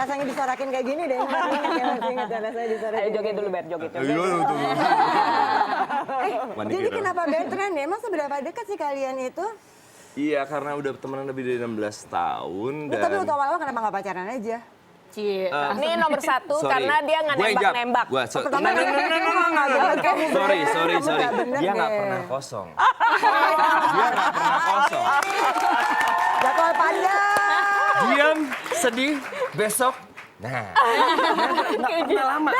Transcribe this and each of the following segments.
rasanya disorakin kayak gini deh. Masih ingat ya rasanya disorakin. Ayo joget dulu, Ber, joget. Jadi kenapa Bertrand ya? Emang seberapa dekat sih kalian itu? Iya, karena udah temenan lebih dari 16 tahun. Dan... Tapi waktu awal-awal kenapa nggak pacaran aja? Cie. Ini nomor satu sorry. karena dia nggak nembak-nembak. Pertama Sorry. Dia nggak pernah kosong. Dia nggak pernah kosong. Jadwal panjang. Diam, sedih, besok. Nah, nggak pernah lama.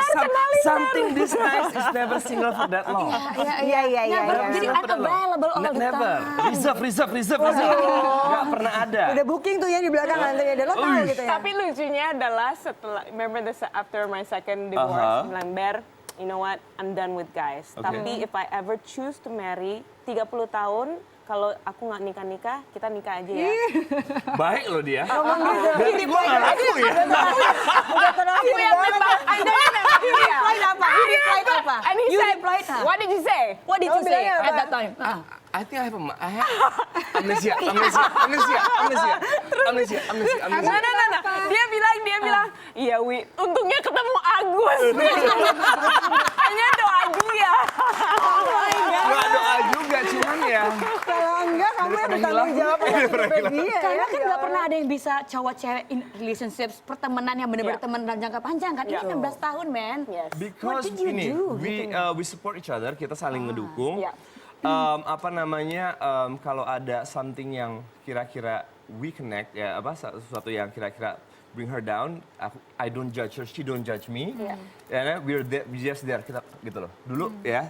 Something this nice is never single for that long. Iya. Jadi unavailable all the time. Never. Reserve. Nggak pernah ada. Udah booking tuh ya di belakang nanti ada lo tahu gitu ya. Tapi lucunya adalah setelah, remember after my second divorce, bilang Ber, you know what, I'm done with guys. Tapi if I ever choose to marry, 30 tahun, kalau aku nggak nikah-nikah, kita nikah aja ya. Baik loh dia. Ngomong gitu. Berarti gue nggak laku ya. Aku yang nembak, Anda yang nembak dia. He replied apa? And he You said, replied her. what did you say? What did you say at that time? I think I have amnesia. Nah. Dia bilang, iya Wi, untungnya ketemu Agus. Hanya doa dia. Nggak doa juga, cuman ya. Kalau enggak kamu yang bertanggung jawab atas dia. Karena kan nggak pernah ada yang bisa cowok cewek in relationships pertemanan yang benar-benar teman dalam jangka panjang kan. Ini 16 tahun, men. Because did you ini, do, we support each other, kita saling ngedukung. Iya. Kalau ada something yang kira-kira we connect, ya sesuatu yang kira-kira bring her down, I don't judge her, she don't judge me. Ya, we just there, kita gitu loh. Dulu ya,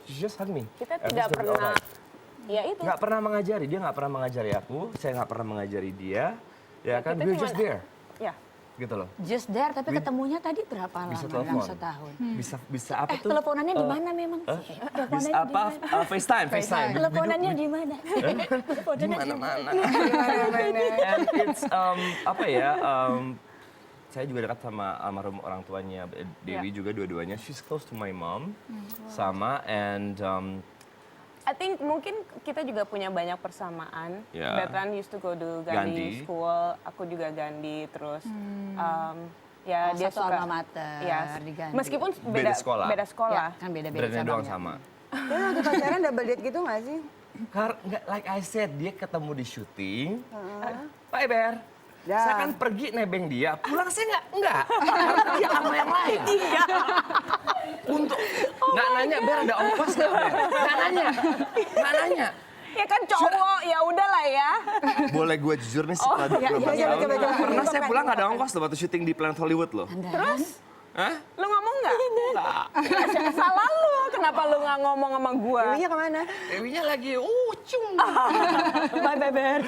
she just hug me. Kita tidak pernah, ya itu. Nggak pernah mengajari, dia nggak pernah mengajari aku, saya nggak pernah mengajari dia. Ya kan, we're just there. Ya. Gitu loh. Just there, tapi ketemunya tadi berapa lama? Bisa telepon. Setahun. Bisa apa tuh? Teleponannya di mana memang? Bisa apa? FaceTime. Teleponannya di mana? Di mana-mana. And it's saya juga dekat sama almarhum orang tuanya Dewi juga dua-duanya. She's close to my mom. Sama and I think mungkin kita juga punya banyak persamaan. Yeah. Bertrand used to go to Gandhi School, aku juga Gandhi, terus ya dia Satu suka alma mater ya, di Gandhi. meskipun Beda sekolah. beda sekolah. Ya, kan beda-beda brandnya doang cabangnya. sama. Tapi waktu pacaran double date gitu nggak sih? Karena like I said, dia ketemu di syuting. Bye Ber. Saya kan pergi nebeng dia, pulang saya enggak. Karena dia sama yang lain. Untuk nggak nanya Ber ada ongkos nggak Ber? Nggak nanya. Ya kan cowok, ya udahlah ya. Boleh gue jujur nih setelah 12 tahun. coba. Pernah saya pulang nggak ada ongkos loh waktu syuting di Planet Hollywood loh. Terus? Hah? Lu ngomong nggak? Enggak. Salah lu, kenapa lu nggak ngomong sama gua? Dewinya kemana? Dewinya lagi cung. Bye Ber.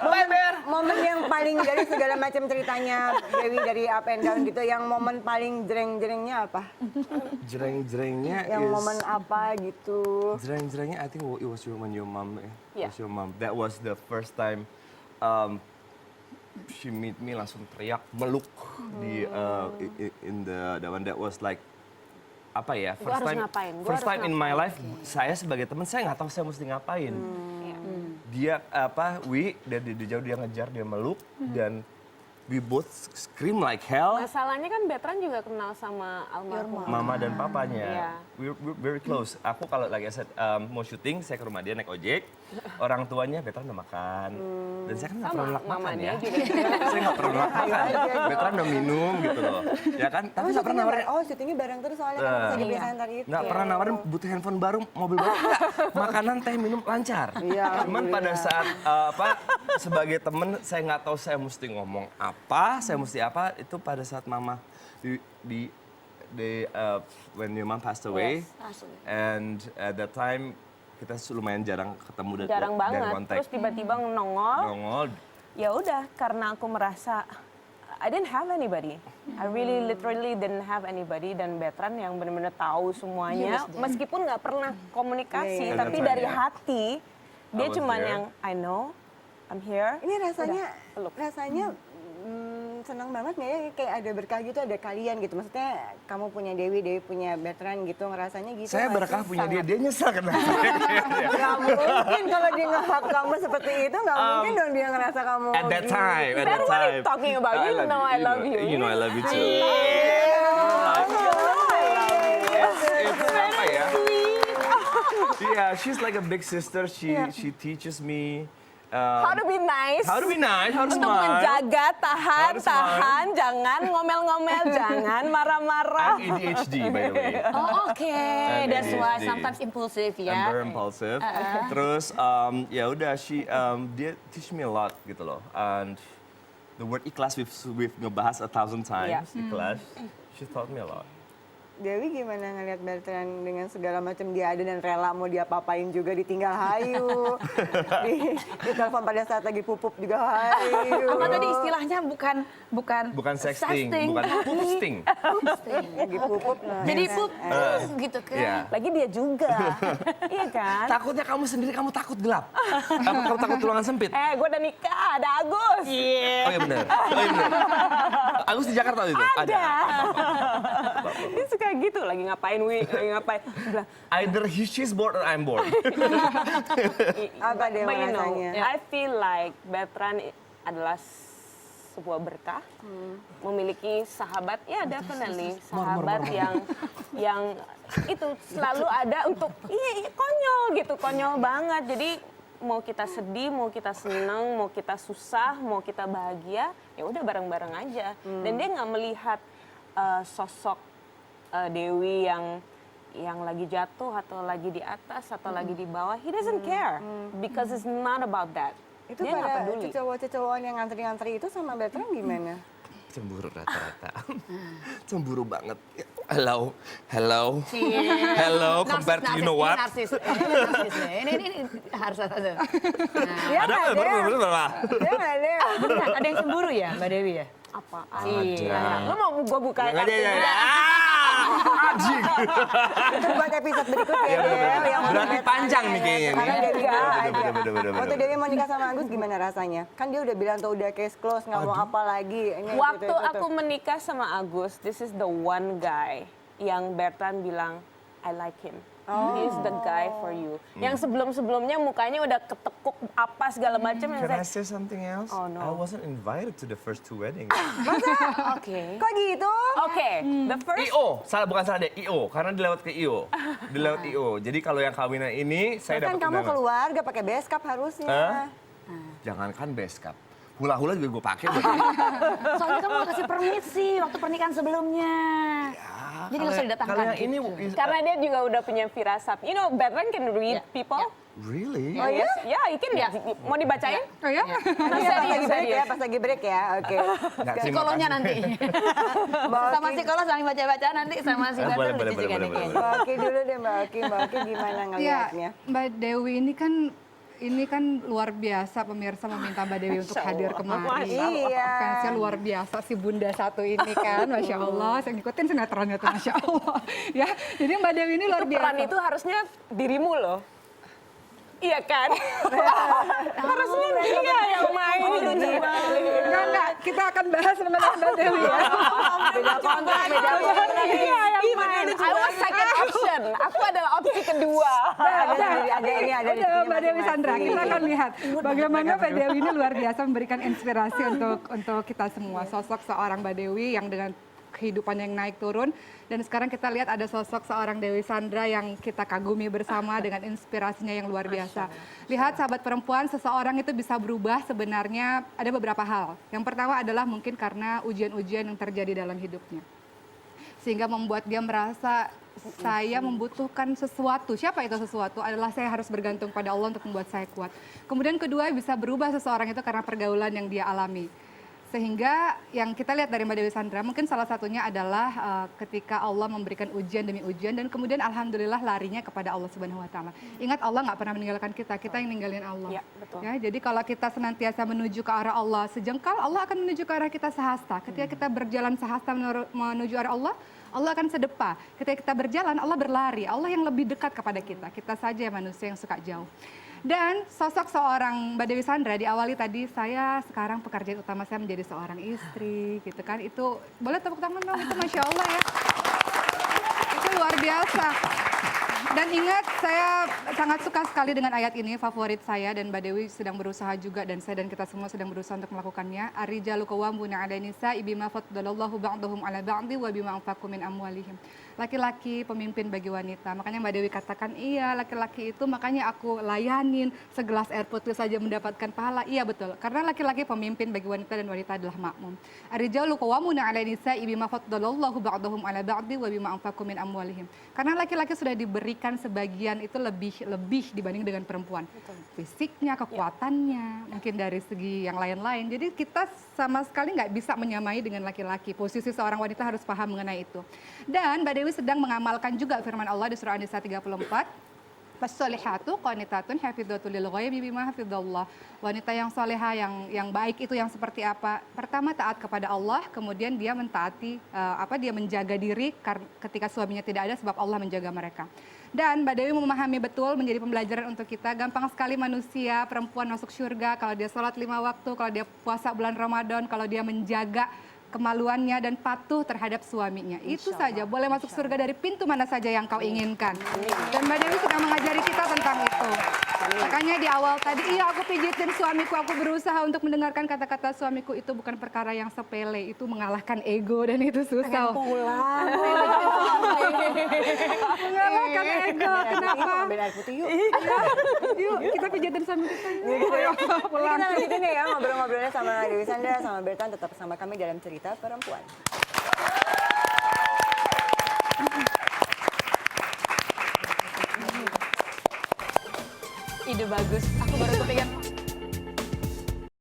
Bye Ber. Momen yang paling dari segala macam ceritanya Dewi dari up and down gitu, yang momen paling jreng-jrengnya apa? Jreng-jrengnya Yang momen apa gitu? Jreng-jrengnya I think it was when your mom. Yeah. Was your mom. That was the first time she meet me langsung teriak meluk di in the one that was like apa ya Gua harus ngapain? First time in my life saya sebagai teman saya nggak tahu saya mesti ngapain. Dia dari jauh dia ngejar, dia meluk dan we both scream like hell. Masalahnya kan Bertrand juga kenal sama almarhum Mama dan papanya. Iya. We're very close. Aku kalau lagi mau syuting, saya ke rumah dia naik ojek. Orang tuanya Bertrand udah makan. Dan saya kan nggak pernah makan ya. Saya nggak pernah makan. Bertrand udah minum gitu loh. Ya kan? Tapi nggak pernah nawarin. Oh syutingnya bareng terus soalnya kan bisa di presenter itu. Nggak pernah nawarin butuh handphone baru, mobil baru. Nggak. Makanan, teh, minum lancar. Cuman pada saat sebagai temen saya nggak tahu saya mesti ngomong apa, saya mesti apa. Itu pada saat mama when your mom passed away, and at that time kita lumayan jarang ketemu jarang dari banget. kontak. Terus tiba-tiba nongol. Ya udah, karena aku merasa I didn't have anybody. I really literally didn't have anybody, dan Bertrand yang benar-benar tahu semuanya, meskipun nggak pernah komunikasi, tapi dari hati dia cuman yang I know, I'm here. Ini rasanya senang banget nggak ya kayak ada berkah gitu, ada kalian gitu. Maksudnya kamu punya Dewi, Dewi punya Bertrand gitu, ngerasanya gitu. Saya nggak berkah sih? punya dia, Sangat. dia nyesel kenapa. Nggak mungkin kalau dia nge-hug kamu seperti itu, nggak mungkin dong dia ngerasa kamu At that gini. time, at Then that what are you time. talking about? You know I love you. You know I love you too. It's apa ya? Yeah, she's like a big sister. She teaches me How to be nice. how to be nice, how to Untuk smile. menjaga, tahan, Harus smile. jangan ngomel-ngomel, jangan marah-marah. I'm ADHD by the way. Oh, oke. I'm That's why ADHD. sometimes impulsive I'm ya. very impulsive. Terus ya udah dia teach me a lot gitu loh. And the word ikhlas we've ngebahas 1,000 times. Yeah. Ikhlas. She taught me a lot. Dewi gimana ngeliat Bertrand dengan segala macam dia ada dan rela mau dia papain juga, ditinggal hayu, di telepon pada saat lagi pupuk juga hayu. Apa tadi istilahnya bukan Bukan sexting, bukan pupsting. Lagi pupuk. Nah. Jadi pup gitu kan. Iya. Lagi dia juga. Iya kan? Takutnya kamu sendiri kamu takut gelap. Kamu takut ruangan sempit. Gue udah nikah, ada Agus. Oh iya benar. Oh iya benar. Agus di Jakarta itu. Ada. Dia suka gitu, lagi ngapain lagi ngapain. Dia bilang, Either she's bored or I'm bored. Apa dia but you know, rasanya? I feel like Bertrand adalah sebuah berkah. Memiliki sahabat, ya definitely sahabat yang itu selalu ada untuk konyol gitu, konyol banget. Jadi mau kita sedih, mau kita senang, mau kita susah, mau kita bahagia, ya udah bareng-bareng aja. Dan dia nggak melihat sosok Dewi yang lagi jatuh atau lagi di atas atau lagi di bawah. He doesn't care because it's not about that. Itu Dia nggak para peduli. cowok-cowokan yang ngantri-ngantri itu sama Bertrand gimana? Cemburu rata-rata. Cemburu banget. Hello, hello, Cie. hello. Compared to you know what? Narsis. Ini harus ada. Nah, Dia Ada nggak berapa? Dia nggak ada. beneran, ada yang cemburu ya Mbak Dewi ya? Apa? Iya. Lo mau gue buka Nggak ada, kartunya? ya. Anjing. Itu buat episode berikutnya Iya, bener, Del, bener. yang Berarti mau panjang nih kayaknya nih. Karena Dewi Bener, nggak bener, ada. bener, bener, Waktu bener. Dewi mau nikah sama Agus gimana rasanya? Kan dia udah bilang tuh udah case close, nggak mau apa lagi. Ini, Waktu itu. aku menikah sama Agus, this is the one guy yang Bertrand bilang, I like him. He is the guy for you. Yang sebelum-sebelumnya mukanya udah ketekuk apa segala macam. Can I say something else? Oh, no. I wasn't invited to the first 2 weddings. Oke. Kok gitu? Oke, the first IO, bukan salah deh, IO, karena dilewat ke IO. Dilewat IO. Jadi kalau yang kawinan ini saya Kan dapat kamu undangan. keluarga pakai beskap harusnya. Hah? Jangankan beskap. Hula-hula juga gue pakai. Soalnya kamu nggak kasih permisi waktu pernikahan sebelumnya. Jadi nggak usah didatangkan. Kalau yang ini karena dia juga udah punya firasat. You know, Bertrand can read people. really? Oh yes, ya, ikan mau dibacain? Oh ya? Pas lagi break ya, pas lagi break ya. Oke. Nggak, terima Psikolognya kasih. nanti. Sama psikolog saling baca-baca nanti sama si Boleh, Bertrand boleh, lucu juga boleh, nih boleh, kayaknya. Mbak Oki dulu deh Mbak Oki. Mbak Oki gimana Ya, ngelihatnya? Mbak Dewi ini kan luar biasa, pemirsa meminta Mbak Dewi untuk hadir kemari. Iya. Fansnya luar biasa si Bunda satu ini kan, Masya Allah. Saya ngikutin sinetronnya tuh, Masya Allah. Ya, jadi Mbak Dewi ini luar biasa. Peran itu harusnya dirimu loh. Iya kan? Harusnya dia yang main. Enggak, kita akan bahas mengenai Mbak Dewi ya. Beda kontrak, beda kontrak. Iya yang main. I was second option. Aku adalah opsi kedua. Ada ini, ada di Udah, sini Mbak Dewi Sandra, masing-masing. kita akan lihat bagaimana Mbak Dewi ini luar biasa memberikan inspirasi untuk kita semua. Sosok seorang Mbak Dewi yang dengan kehidupan yang naik turun, dan sekarang kita lihat ada sosok seorang Dewi Sandra yang kita kagumi bersama dengan inspirasinya yang luar biasa. Lihat sahabat perempuan, seseorang itu bisa berubah sebenarnya ada beberapa hal. Yang pertama adalah mungkin karena ujian-ujian yang terjadi dalam hidupnya, sehingga membuat dia merasa saya membutuhkan sesuatu. Siapa itu sesuatu? Adalah saya harus bergantung pada Allah untuk membuat saya kuat. Kemudian kedua, bisa berubah seseorang itu karena pergaulan yang dia alami. Sehingga yang kita lihat dari Mbak Dewi Sandra, mungkin salah satunya adalah ketika Allah memberikan ujian demi ujian, dan kemudian alhamdulillah larinya kepada Allah Subhanahu wa Ta'ala. Ingat, Allah nggak pernah meninggalkan kita, kita yang ninggalin Allah. Ya, betul. Ya, jadi kalau kita senantiasa menuju ke arah Allah sejengkal, Allah akan menuju ke arah kita sehasta. Ketika kita berjalan sehasta menuju arah Allah, Allah akan sedepa. Ketika kita berjalan, Allah berlari. Allah yang lebih dekat kepada kita. Kita saja manusia yang suka jauh. Dan sosok seorang Mbak Dewi Sandra diawali tadi, saya sekarang pekerjaan utama saya menjadi seorang istri, gitu kan. Itu boleh tepuk tangan dong, itu Masya Allah ya. Itu luar biasa. Dan ingat, saya sangat suka sekali dengan ayat ini, favorit saya, dan Mbak Dewi sedang berusaha juga, dan saya dan kita semua sedang berusaha untuk melakukannya. Ar-rijalu qawwamuna 'ala nisa'i bima faddalallahu ba'dahum 'ala ba'di wa bima anfaqu min amwalihim. Laki-laki pemimpin bagi wanita. Makanya Mbak Dewi katakan, iya laki-laki itu makanya aku layanin segelas air putih saja mendapatkan pahala. Iya betul, karena laki-laki pemimpin bagi wanita dan wanita adalah makmum. Ar-rijalu qawwamuna 'ala nisa'i bima faddalallahu ba'dahum 'ala ba'di wa bima anfaqu min amwalihim. Karena laki-laki sudah diberikan sebagian itu lebih dibanding dengan perempuan. Fisiknya, kekuatannya, mungkin dari segi yang lain-lain. Jadi kita sama sekali nggak bisa menyamai dengan laki-laki. Posisi seorang wanita harus paham mengenai itu. Dan Mbak Dewi sedang mengamalkan juga firman Allah di surah An-Nisa 34. Fasolihatu qanitatun hafidhatul lil ghaibi bima hafidhallah. Wanita yang soleha, yang baik itu yang seperti apa? Pertama taat kepada Allah, kemudian dia mentaati dia menjaga diri ketika suaminya tidak ada sebab Allah menjaga mereka. Dan Mbak Dewi memahami betul, menjadi pembelajaran untuk kita. Gampang sekali manusia perempuan masuk surga kalau dia sholat 5 waktu, kalau dia puasa bulan Ramadan, kalau dia menjaga kemaluannya dan patuh terhadap suaminya. Itu saja, boleh masuk surga dari pintu mana saja yang kau inginkan. Dan Mbak Dewi sedang mengajari kita tentang itu. Makanya di awal tadi, iya aku pijitin suamiku, aku berusaha untuk mendengarkan kata-kata suamiku, itu bukan perkara yang sepele, itu mengalahkan ego dan itu susah. Mengalahkan ego, kenapa? Ambil air putih yuk. Yuk, kita pijitin suami kita. Pulang. Kita lanjutin ya ngobrol-ngobrolnya sama Dewi Sandra, sama Bertan, tetap bersama kami dalam Cerita Perempuan. Ide bagus. Aku baru kepengen